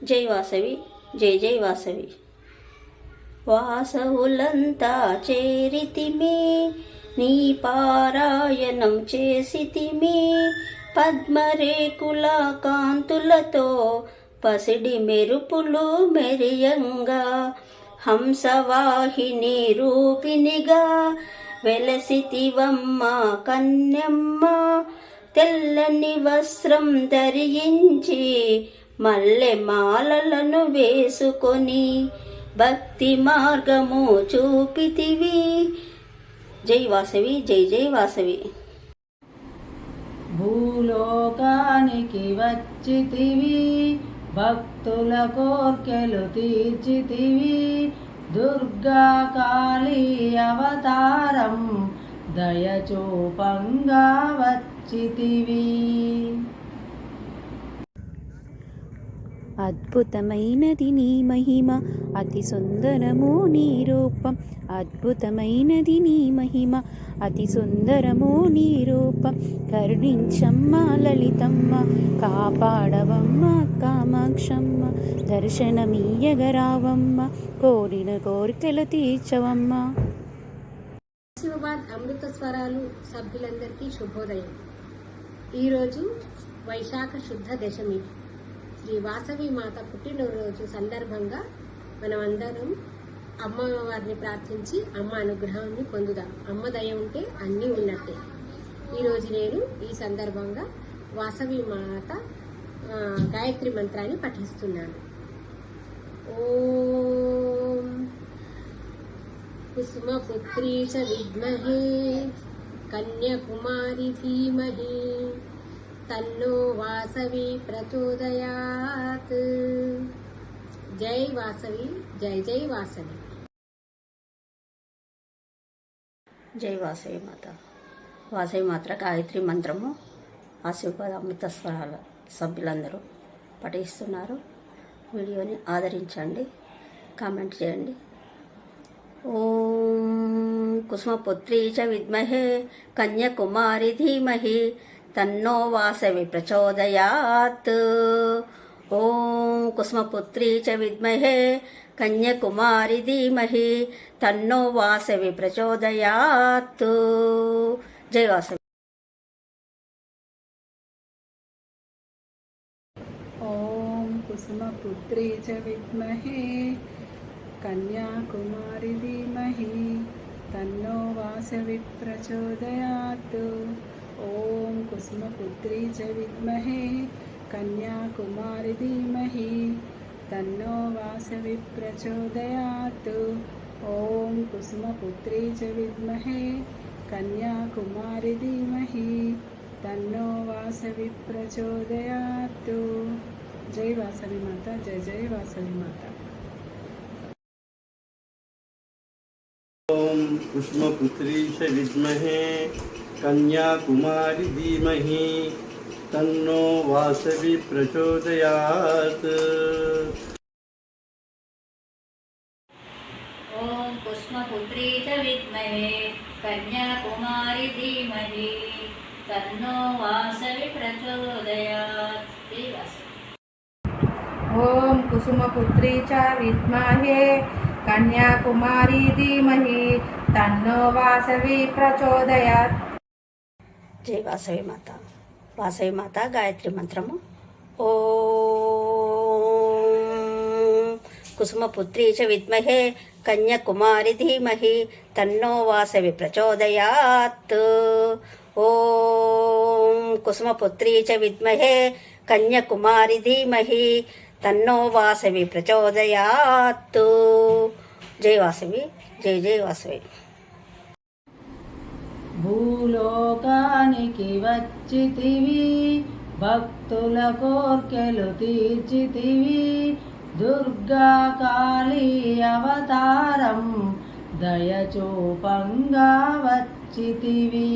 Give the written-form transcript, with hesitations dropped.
జై వాసవి, జై జై వాసవి. వాసవులంతా చేరితిమి, నీ పారాయణం చేసితిమి. పద్మరేకుల కాంతులతో పసిడి మెరుపులు మెరియంగా, హంసవాహిని రూపినిగా వెలసితివమ్మ కన్యమ్మ. తెల్లని వస్త్రం ధరించి మల్లె మాలలను వేసుకొని భక్తి మార్గము చూపితివి. జై వాసవి, జై జై వాసవి. భూలోకానికి వచ్చితివి, భక్తుల కోర్కెలు తీర్చితివి. దుర్గా కాళీ అవతారం దయచూపంగా వచ్చితివి. అద్భుతమైనది నీ మహిమ, అతి సుందరము నీ రూపం. అద్భుతమైనది నీ మహిమ, అతి సుందరము నీ రూపం. కరుణించమ్మ లలితమ్మ, కాపాడవమ్మ కామాక్షమ్మ. దర్శనమీయగరావమ్మ, కోరిన కోరికలు తీర్చవమ్మ. ఆశీర్వాద్ అమృత స్వరాలు సభ్యులందరికీ శుభోదయం. ఈరోజు వైశాఖ శుద్ధ దశమి, శ్రీ వాసవి మాత పుట్టినరోజు సందర్భంగా మనమందరం అమ్మవారిని ప్రార్థించి అమ్మ అనుగ్రహాన్ని పొందుదాం. అమ్మ దయ ఉంటే అన్నీ ఉన్నట్టే. ఈరోజు నేను ఈ సందర్భంగా వాసవి మాత గాయత్రి మంత్రాన్ని పఠిస్తున్నాను. ఓం కుసుమపుత్రీ చ విద్మహే కన్యాకుమారి ధీమహి తన్నో వాసవి ప్రచోదయాత్. జై వాసవి, జై జై వాసవి. జై వాసవి మాత. వాసవి మాత గాయత్రి మంత్రము ఆశీర్వాద అమృత స్వరాల సభ్యులందరూ పఠిస్తున్నారు. వీడియోని ఆదరించండి, కామెంట్ చేయండి. ఓం కుసుమపుత్రీ చ విద్మహే కన్యాకుమారి ధీమహి తన్నో వాసవి ప్రచోదయాత్. ఓం కుసుమపుత్రీ చ విద్మహే కన్యాకుమారి ధీమహి తన్నో వాసవి ప్రచోదయాత్. జై వాసవి. ఓం కుసుమపుత్రీ చ విద్మహే కన్యాకుమారి ధీమహి తన్నో వాసవి ప్రచోదయాత్. ఓం కుసుమపుత్రీ చ విద్మహే కన్యాకుమారి ధీమహి తన్నో వాసవి ప్రచోదయాత్. ఓం కుసుమపుత్రీ చ విద్మహే కన్యాకుమారి ధీమహి తన్నో వాసవి ప్రచోదయాత్. జై వాసవి మాత, జై జై వాసవి మాత. ఓం కుసుమపుత్రీ చ విద్మహే కన్యాకుమారి ధీమహి తన్నో వాసవి ప్రచోదయాత్. ఓం కుసుమపుత్రీ చ విద్మహే కన్యాకుమారి ధీమహి తన్నో వాసవి ప్రచోదయాత్. ఓం కుసుమపుత్రీ చ విద్మహే కన్యాకుమారి ధీమహి తన్నో వాసవి ప్రచోదయాత్. జై వాసవి మాత. వాసవి మాత గాయత్రి మంత్రము. ఓం కుసుమపుత్రీ చ విద్మహే కన్యాకుమారి ధీమహి తన్నో వాసవి ప్రచోదయాత్. ఓం కుసుమపుత్రీ చ విద్మహే కన్యాకుమారి ధీమహి తన్నో వాసవి ప్రచోదయాత్. జై వాసవి, జై జై వాసవి. భూలోకానికి వచ్చితివి, భక్తుల కోర్కెలు తీర్చితివి. దుర్గా కాళీ అవతారం దయచూపంగా వచ్చితివి.